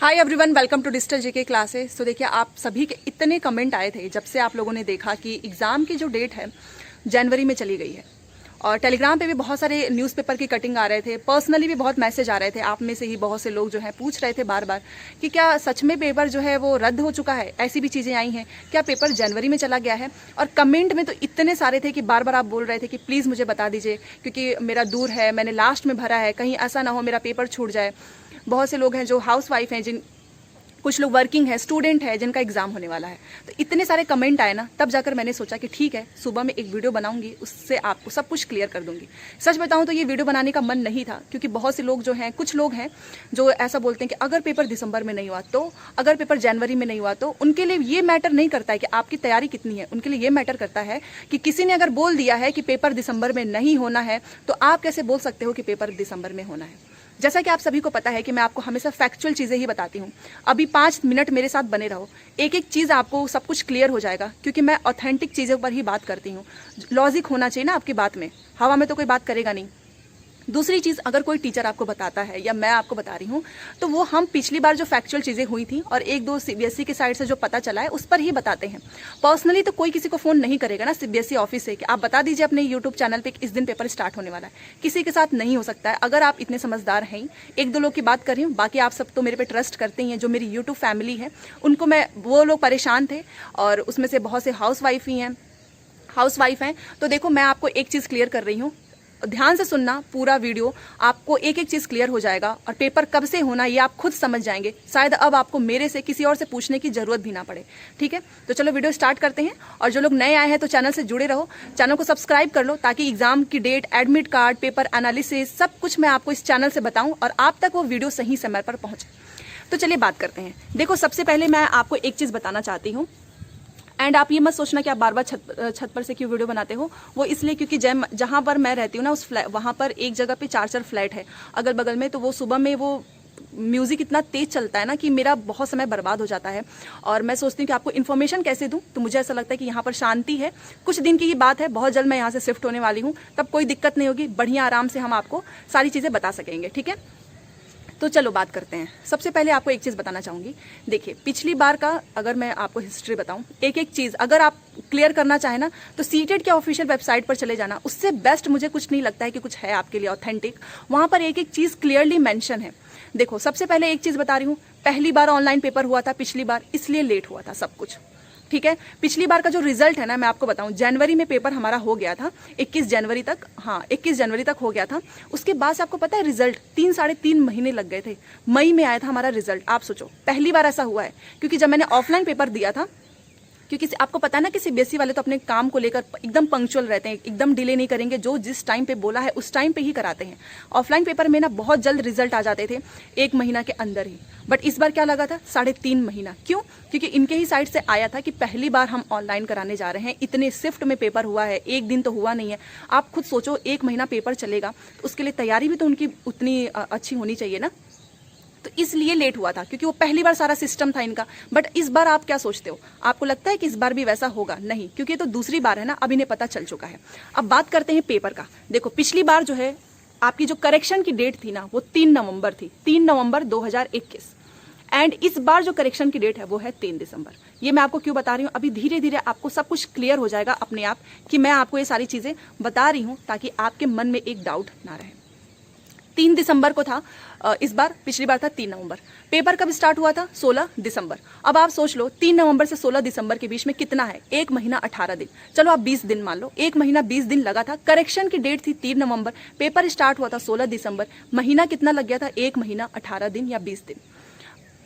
Hi everyone, welcome to digital GK classes. तो देखिए, आप सभी के इतने कमेंट आए थे जब से आप लोगों ने देखा कि एग्ज़ाम की जो डेट है जनवरी में चली गई है। और टेलीग्राम पे भी बहुत सारे न्यूज़पेपर की कटिंग आ रहे थे, पर्सनली भी बहुत मैसेज आ रहे थे। आप में से ही बहुत से लोग जो है पूछ रहे थे बार बार कि क्या सच में पेपर जो है वो रद्द हो चुका है। ऐसी भी चीज़ें आई हैं, क्या पेपर जनवरी में चला गया है। और कमेंट में तो इतने सारे थे कि बार बार आप बोल रहे थे कि प्लीज़ मुझे बता दीजिए, क्योंकि मेरा दूर है, मैंने लास्ट में भरा है, कहीं ऐसा ना हो मेरा पेपर छूट जाए। बहुत से लोग हैं जो हाउस वाइफ हैं, कुछ लोग वर्किंग है, स्टूडेंट है, जिनका एग्जाम होने वाला है। तो इतने सारे कमेंट आए ना, तब जाकर मैंने सोचा कि ठीक है, सुबह में एक वीडियो बनाऊंगी, उससे आपको सब कुछ क्लियर कर दूंगी। सच बताऊं तो ये वीडियो बनाने का मन नहीं था, क्योंकि बहुत से लोग जो हैं, कुछ लोग हैं जो ऐसा बोलते हैं कि अगर पेपर दिसंबर में नहीं हुआ तो, अगर पेपर जनवरी में नहीं हुआ तो। उनके लिए ये मैटर नहीं करता है कि आपकी तैयारी कितनी है, उनके लिए ये मैटर करता है कि किसी ने अगर बोल दिया है कि पेपर दिसंबर में नहीं होना है, तो आप कैसे बोल सकते हो कि पेपर दिसंबर में होना है। जैसा कि आप सभी को पता है कि मैं आपको हमेशा फैक्चुअल चीज़ें ही बताती हूँ। अभी 5 मिनट मेरे साथ बने रहो, एक एक चीज़ आपको सब कुछ क्लियर हो जाएगा, क्योंकि मैं ऑथेंटिक चीज़ों पर ही बात करती हूँ। लॉजिक होना चाहिए ना आपकी बात में, हवा में तो कोई बात करेगा नहीं। दूसरी चीज़, अगर कोई टीचर आपको बताता है या मैं आपको बता रही हूँ, तो वो हम पिछली बार जो फैक्चुअल चीज़ें हुई थी और एक दो सीबीएसई के साइड से जो पता चला है उस पर ही बताते हैं। पर्सनली तो कोई किसी को फ़ोन नहीं करेगा ना सीबीएसई ऑफिस से कि आप बता दीजिए अपने यूट्यूब चैनल पे इस दिन पेपर स्टार्ट होने वाला है। किसी के साथ नहीं हो सकता है। अगर आप इतने समझदार हैं, एक दो लोग की बात कर रही हूँ, बाकी आप सब तो मेरे पे ट्रस्ट करते ही हैं। जो मेरी यूट्यूब फैमिली है उनको वो लोग परेशान थे, और उसमें से बहुत से हाउस वाइफ हैं। तो देखो, मैं आपको एक चीज़ क्लियर कर रही हूँ, ध्यान से सुनना पूरा वीडियो, आपको एक एक चीज़ क्लियर हो जाएगा। और पेपर कब से होना ये आप खुद समझ जाएंगे। शायद अब आपको मेरे से किसी और से पूछने की जरूरत भी ना पड़े। ठीक है, तो चलो वीडियो स्टार्ट करते हैं। और जो लोग नए आए हैं तो चैनल से जुड़े रहो, चैनल को सब्सक्राइब कर लो, ताकि एग्जाम की date, admit card, paper analysis सब कुछ मैं आपको इस चैनल से बताऊं और आप तक वो वीडियो सही समय पर पहुंचे। तो चलिए बात करते हैं। देखो, सबसे पहले मैं आपको एक चीज़ बताना चाहती हूँ, एंड आप ये मत सोचना कि आप बार बार छत पर से क्यों वीडियो बनाते हो। वो इसलिए क्योंकि जहाँ पर मैं रहती हूँ ना, वहाँ पर एक जगह पे 4 फ्लैट है अगल बगल में। तो वो सुबह में वो म्यूज़िक इतना तेज चलता है ना कि मेरा बहुत समय बर्बाद हो जाता है। और मैं सोचती हूँ कि आपको इन्फॉर्मेशन कैसे दूँ, तो मुझे ऐसा लगता है कि यहाँ पर शांति है। कुछ दिन की ही बात है, बहुत जल्द मैं यहाँ से शिफ्ट होने वाली हूँ, तब कोई दिक्कत नहीं होगी, बढ़िया आराम से हम आपको सारी चीज़ें बता सकेंगे। ठीक है, तो चलो बात करते हैं। सबसे पहले आपको एक चीज़ बताना चाहूँगी। देखिए, पिछली बार का अगर मैं आपको हिस्ट्री बताऊँ, एक एक चीज़ अगर आप क्लियर करना चाहें ना, तो सीटेट के ऑफिशियल वेबसाइट पर चले जाना। उससे बेस्ट मुझे कुछ नहीं लगता है कि कुछ है आपके लिए ऑथेंटिक। वहाँ पर एक एक चीज़ क्लियरली मेंशन है। देखो, सबसे पहले एक चीज़ बता रही हूँ, पहली बार ऑनलाइन पेपर हुआ था पिछली बार, इसलिए लेट हुआ था सब कुछ। ठीक है, पिछली बार का जो रिजल्ट है ना, मैं आपको बताऊं, जनवरी में पेपर हमारा हो गया था 21 जनवरी तक। हाँ, 21 जनवरी तक हो गया था। उसके बाद से आपको पता है रिजल्ट 3-3.5 महीने लग गए थे। मई में आया था हमारा रिजल्ट। आप सोचो, पहली बार ऐसा हुआ है। क्योंकि जब मैंने ऑफलाइन पेपर दिया था, क्योंकि आपको पता है ना कि सीबीएसई वाले तो अपने काम को लेकर एकदम पंक्चुअल रहते हैं, एकदम डिले नहीं करेंगे, जो जिस टाइम पे बोला है उस टाइम पे ही कराते हैं। ऑफलाइन पेपर में ना बहुत जल्द रिजल्ट आ जाते थे, 1 महीना के अंदर ही। बट इस बार क्या लगा था, 3.5 महीना। क्यों? क्योंकि इनके ही साइड से आया था कि पहली बार हम ऑनलाइन कराने जा रहे हैं, इतने शिफ्ट में पेपर हुआ है, एक दिन तो हुआ नहीं है। आप खुद सोचो, 1 महीना पेपर चलेगा, तो उसके लिए तैयारी भी तो उनकी उतनी अच्छी होनी चाहिए ना। तो इसलिए लेट हुआ था, क्योंकि वो पहली बार सारा सिस्टम था इनका। बट इस बार आप क्या सोचते हो, आपको लगता है कि इस बार भी वैसा होगा? नहीं, क्योंकि ये तो दूसरी बार है ना, अब इन्हें पता चल चुका है। अब बात करते हैं पेपर का। देखो, पिछली बार जो है आपकी जो करेक्शन की डेट थी ना, वो 3 नवंबर थी, 3 नवंबर 2021। एंड इस बार जो करेक्शन की डेट है वो है 3 दिसंबर। ये मैं आपको क्यों बता रही हूँ, अभी धीरे धीरे आपको सब कुछ क्लियर हो जाएगा अपने आप, कि मैं आपको ये सारी चीजें बता रही हूँ ताकि आपके मन में एक डाउट ना रहे। 3 दिसंबर को था इस बार, पिछली बार था 3 नवंबर। पेपर कब स्टार्ट हुआ था? 16 दिसंबर। अब आप सोच लो, 3 नवंबर से 16 दिसंबर के बीच में कितना है? 1 महीना 18 दिन। चलो आप 20 दिन मान लो, 1 महीना 20 दिन लगा था। करेक्शन की डेट थी 3 नवंबर, पेपर स्टार्ट हुआ था 16 दिसंबर। महीना कितना लग गया था? 1 महीना 18 दिन या 20 दिन।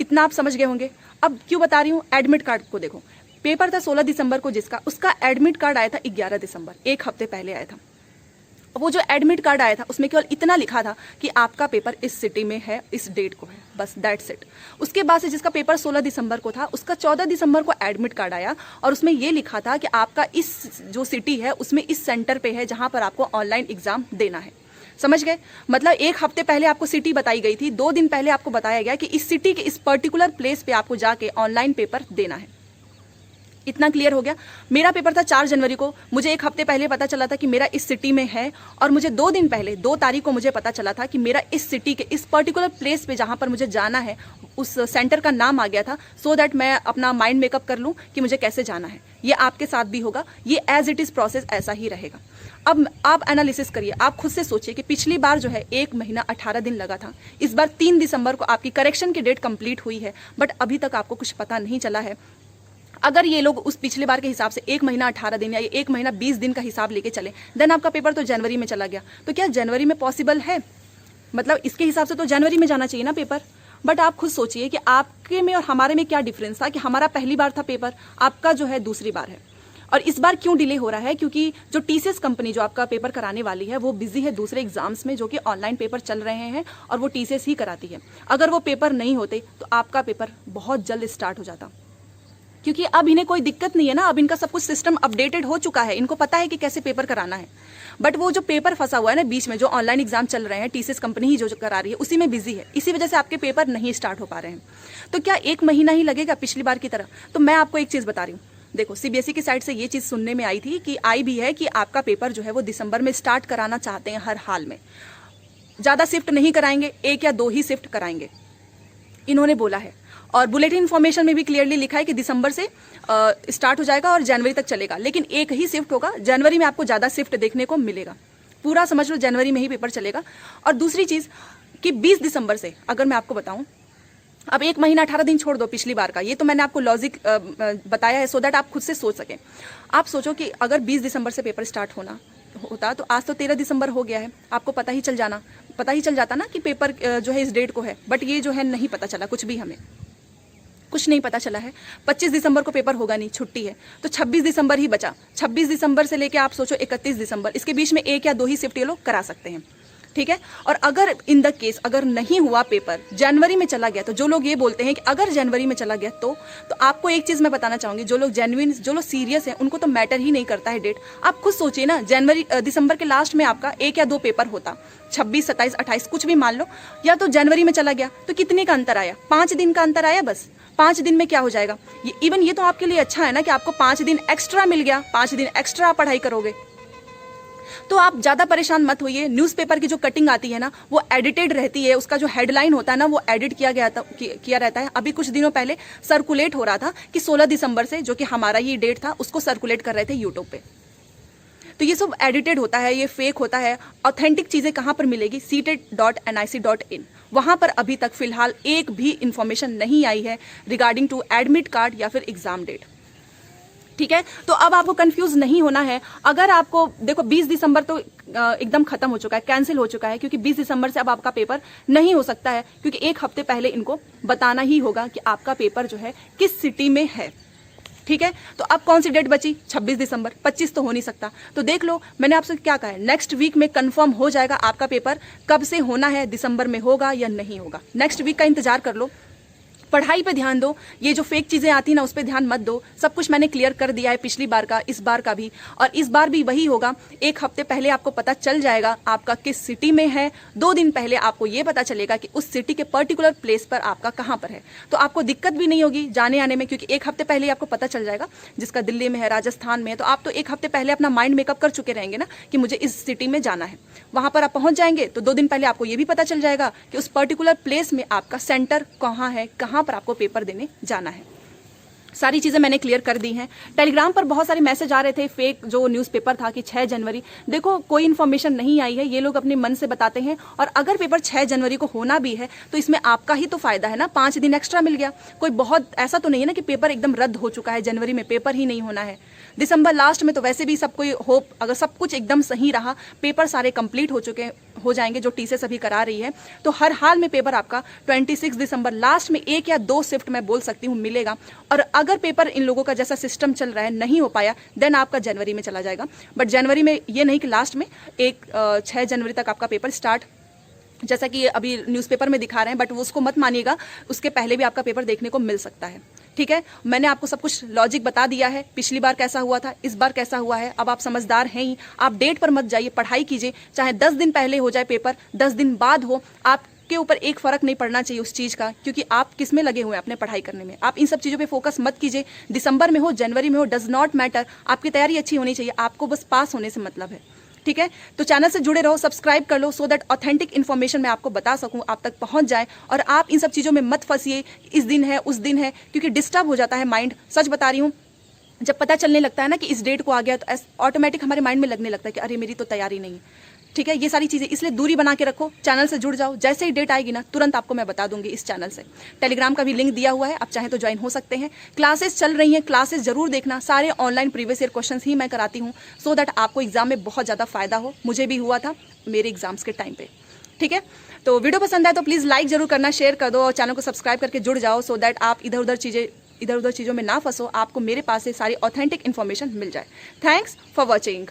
इतना आप समझ गए होंगे। अब क्यों बता रही हूँ, एडमिट कार्ड को देखो। पेपर था 16 दिसंबर को जिसका, उसका एडमिट कार्ड आया था 11 दिसंबर, 1 हफ्ते पहले आया था। वो जो एडमिट कार्ड आया था उसमें केवल इतना लिखा था कि आपका पेपर इस सिटी में है, इस डेट को है, बस दैट्स इट। उसके बाद से जिसका पेपर 16 दिसंबर को था, उसका 14 दिसंबर को एडमिट कार्ड आया, और उसमें ये लिखा था कि आपका इस जो सिटी है उसमें इस सेंटर पे है जहां पर आपको ऑनलाइन एग्जाम देना है। समझ गए? मतलब 1 हफ्ते पहले आपको सिटी बताई गई थी, 2 दिन पहले आपको बताया गया कि इस सिटी के इस पर्टिकुलर प्लेस पे आपको जाके ऑनलाइन पेपर देना है। इतना क्लियर हो गया। मेरा पेपर था 4 जनवरी को, मुझे एक हफ्ते पहले पता चला था कि मेरा इस सिटी में है, और मुझे 2 दिन पहले 2 तारीख को मुझे पता चला था कि मेरा इस सिटी के इस पर्टिकुलर प्लेस पे जहां पर मुझे जाना है उस सेंटर का नाम आ गया था, सो दैट मैं अपना माइंड मेकअप कर लूं कि मुझे कैसे जाना है। ये आपके साथ भी होगा, ये एज इट इज प्रोसेस ऐसा ही रहेगा। अब आप एनालिसिस करिए, आप खुद से सोचिए कि पिछली बार जो है 1 महीना 18 दिन लगा था, इस बार 3 दिसंबर को आपकी करेक्शन की डेट कंप्लीट हुई है, बट अभी तक आपको कुछ पता नहीं चला है। अगर ये लोग उस पिछले बार के हिसाब से 1 महीना 18 दिन या 1 महीना 20 दिन का हिसाब लेके चले, देन आपका पेपर तो जनवरी में चला गया। तो क्या जनवरी में पॉसिबल है? मतलब इसके हिसाब से तो जनवरी में जाना चाहिए ना पेपर। बट आप खुद सोचिए कि आपके में और हमारे में क्या डिफरेंस था, कि हमारा पहली बार था पेपर, आपका जो है दूसरी बार है। और इस बार क्यों डिले हो रहा है? क्योंकि जो टीसीएस कंपनी जो आपका पेपर कराने वाली है वो बिजी है दूसरे एग्जाम्स में, जो कि ऑनलाइन पेपर चल रहे हैं, और वो टीसीएस ही कराती है। अगर वो पेपर नहीं होते तो आपका पेपर बहुत जल्द स्टार्ट हो जाता, क्योंकि अब इन्हें कोई दिक्कत नहीं है ना, अब इनका सब कुछ सिस्टम अपडेटेड हो चुका है, इनको पता है कि कैसे पेपर कराना है। बट वो जो पेपर फंसा हुआ है ना बीच में, जो ऑनलाइन एग्जाम चल रहे हैं, टीसीएस कंपनी ही जो करा रही है, उसी में बिजी है, इसी वजह से आपके पेपर नहीं स्टार्ट हो पा रहे हैं। तो क्या 1 महीना ही लगेगा पिछली बार की तरह? तो मैं आपको एक चीज बता रही हूँ, देखो सीबीएसई की साइड से ये चीज सुनने में आई थी कि आई भी है कि आपका पेपर जो है वो दिसंबर में स्टार्ट कराना चाहते हैं हर हाल में, ज्यादा शिफ्ट नहीं कराएंगे, 1 या 2 ही शिफ्ट कराएंगे, इन्होंने बोला है। और बुलेटिन इन्फॉर्मेशन में भी क्लियरली लिखा है कि दिसंबर से स्टार्ट हो जाएगा और जनवरी तक चलेगा, लेकिन 1 ही शिफ्ट होगा। जनवरी में आपको ज्यादा शिफ्ट देखने को मिलेगा, पूरा समझ लो जनवरी में ही पेपर चलेगा। और दूसरी चीज कि 20 दिसंबर से अगर मैं आपको बताऊं, अब 1 महीना 18 दिन छोड़ दो पिछली बार का, ये तो मैंने आपको लॉजिक बताया है सो दैट आप खुद से सोच सकें। आप सोचो कि अगर 20 दिसंबर से पेपर स्टार्ट होता तो आज तो 13 दिसंबर हो गया है, आपको पता ही चल जाता ना कि पेपर जो है इस डेट को है। बट ये जो है नहीं पता चला, हमें कुछ नहीं पता चला है। 25 दिसंबर को पेपर होगा नहीं, छुट्टी है, तो 26 दिसंबर ही बचा। 26 दिसंबर से लेके आप सोचो 31 दिसंबर, इसके बीच में 1 या 2 ही शिफ्ट ये लोग करा सकते हैं, ठीक है। और अगर इन द केस अगर नहीं हुआ पेपर, जनवरी में चला गया, तो जो लोग ये बोलते हैं कि अगर जनवरी में चला गया तो आपको एक चीज मैं बताना चाहूंगी, जो लोग जेन्युइन, जो लोग सीरियस हैं, उनको तो मैटर ही नहीं करता है डेट। आप खुद सोचिए ना, दिसंबर के लास्ट में आपका 1 या 2 पेपर होता, 26, 27, 28 कुछ भी मान लो, या तो जनवरी में चला गया, तो कितने का अंतर आया? 5 दिन का अंतर आया बस। 5 दिन में क्या हो जाएगा? ये तो आपके लिए अच्छा है ना कि आपको 5 दिन एक्स्ट्रा मिल गया, 5 दिन एक्स्ट्रा आप पढ़ाई करोगे। तो आप ज्यादा परेशान मत होइए। न्यूज़पेपर की जो कटिंग आती है ना, वो एडिटेड रहती है, उसका जो हेडलाइन होता है ना, वो एडिट किया रहता है। अभी कुछ दिनों पहले सर्कुलेट हो रहा था कि 16 दिसंबर से, जो कि हमारा ये डेट था, उसको सर्कुलेट कर रहे थे यूट्यूब पे। तो ये सब एडिटेड होता है, ये फेक होता है। ऑथेंटिक चीजें कहां पर मिलेगी? ctet.nic.in, वहां पर अभी तक फिलहाल एक भी इंफॉर्मेशन नहीं आई है रिगार्डिंग टू एडमिट कार्ड या फिर एग्जाम डेट, ठीक है। तो अब आपको कंफ्यूज नहीं होना है। अगर आपको देखो 20 दिसंबर तो एकदम खत्म हो चुका है, कैंसिल हो चुका है, क्योंकि 20 दिसंबर से अब आपका पेपर नहीं हो सकता है, क्योंकि 1 हफ्ते पहले इनको बताना ही होगा कि आपका पेपर जो है किस सिटी में है, ठीक है। तो अब कौन सी डेट बची? 26 दिसंबर, 25 तो हो नहीं सकता। तो देख लो, मैंने आपसे क्या कहा है, नेक्स्ट वीक में कंफर्म हो जाएगा आपका पेपर कब से होना है, दिसंबर में होगा या नहीं होगा। नेक्स्ट वीक का इंतजार कर लो, पढ़ाई पे ध्यान दो, ये जो फेक चीजें आती ना उस पे ध्यान मत दो। सब कुछ मैंने क्लियर कर दिया है, पिछली बार का, इस बार का भी, और इस बार भी वही होगा। 1 हफ्ते पहले आपको पता चल जाएगा आपका किस सिटी में है, 2 दिन पहले आपको ये पता चलेगा कि उस सिटी के पर्टिकुलर प्लेस पर आपका कहाँ पर है। तो आपको दिक्कत भी नहीं होगी जाने आने में, क्योंकि 1 हफ्ते पहले आपको पता चल जाएगा। जिसका दिल्ली में है, राजस्थान में है, तो आप तो 1 हफ्ते पहले अपना माइंड मेकअप कर चुके रहेंगे ना कि मुझे इस सिटी में जाना है। वहां पर आप पहुंच जाएंगे तो 2 दिन पहले आपको ये भी पता चल जाएगा कि उस पर्टिकुलर प्लेस में आपका सेंटर कहाँ है, कहाँ पर आपको पेपर देने जाना है। सारी चीजें मैंने क्लियर कर दी हैं। टेलीग्राम पर बहुत सारे मैसेज आ रहे थे, फेक जो न्यूज़पेपर था कि 6 जनवरी, देखो कोई इन्फॉर्मेशन नहीं आई है, ये लोग अपने मन से बताते हैं। और अगर पेपर 6 जनवरी को होना भी है तो इसमें आपका ही तो फायदा है ना, 5 दिन एक्स्ट्रा मिल गया। कोई बहुत ऐसा तो नहीं है ना कि पेपर एकदम रद्द हो चुका है, जनवरी में पेपर ही नहीं होना है। दिसंबर लास्ट में तो वैसे भी सब कोई होप, अगर सब कुछ एकदम सही रहा, पेपर सारे कंप्लीट हो जाएंगे जो टीसीएस अभी करा रही है, तो हर हाल में पेपर आपका 26 दिसंबर लास्ट में 1 या 2 शिफ्ट मैं बोल सकती हूँ मिलेगा। और अगर पेपर इन लोगों का जैसा सिस्टम चल रहा है नहीं हो पाया, देन आपका जनवरी में चला जाएगा। बट जनवरी में ये नहीं कि लास्ट में 6 जनवरी तक आपका पेपर स्टार्ट, जैसा कि अभी न्यूज़पेपर में दिखा रहे हैं, बट उसको मत मानिएगा, उसके पहले भी आपका पेपर देखने को मिल सकता है, ठीक है। मैंने आपको सब कुछ लॉजिक बता दिया है, पिछली बार कैसा हुआ था, इस बार कैसा हुआ है। अब आप समझदार हैं ही, आप डेट पर मत जाइए, पढ़ाई कीजिए, चाहे 10 दिन पहले हो जाए पेपर, 10 दिन बाद हो, आप आपके ऊपर एक फ़र्क नहीं पड़ना चाहिए उस चीज़ का, क्योंकि आप किस में लगे हुए हैं, अपने पढ़ाई करने में। आप इन सब चीज़ों पे फोकस मत कीजिए। दिसंबर में हो, जनवरी में हो, डज नॉट मैटर, आपकी तैयारी अच्छी होनी चाहिए, आपको बस पास होने से मतलब है। ठीक है, तो चैनल से जुड़े रहो, सब्सक्राइब कर लो, सो दैट ऑथेंटिक इन्फॉर्मेशन मैं आपको बता सकूं, आप तक पहुंच जाए। और आप इन सब चीज़ों में मत फंसिए, इस दिन है उस दिन है, क्योंकि डिस्टर्ब हो जाता है माइंड। सच बता रही हूँ, जब पता चलने लगता है ना कि इस डेट को आ गया, तो ऑटोमेटिक हमारे माइंड में लगने लगता है कि अरे मेरी तो तैयारी नहीं है। ठीक है, ये सारी चीज़ें, इसलिए दूरी बना के रखो, चैनल से जुड़ जाओ। जैसे ही डेट आएगी ना, तुरंत आपको मैं बता दूंगी इस चैनल से। टेलीग्राम का भी लिंक दिया हुआ है, आप चाहें तो ज्वाइन हो सकते हैं। क्लासेस चल रही हैं, क्लासेस जरूर देखना, सारे ऑनलाइन प्रीवियस ईयर क्वेश्चंस ही मैं कराती हूँ, सो दैट आपको एग्जाम में बहुत ज़्यादा फायदा हो। मुझे भी हुआ था मेरे एग्जाम्स के टाइम पे। ठीक है, तो वीडियो पसंद आए तो प्लीज़ लाइक जरूर करना, शेयर कर दो और चैनल को सब्सक्राइब करके जुड़ जाओ, सो दैट आप इधर उधर चीज़ों में ना फंसो, आपको मेरे पास से सारी ऑथेंटिक इन्फॉर्मेशन मिल जाए। Thanks for watching.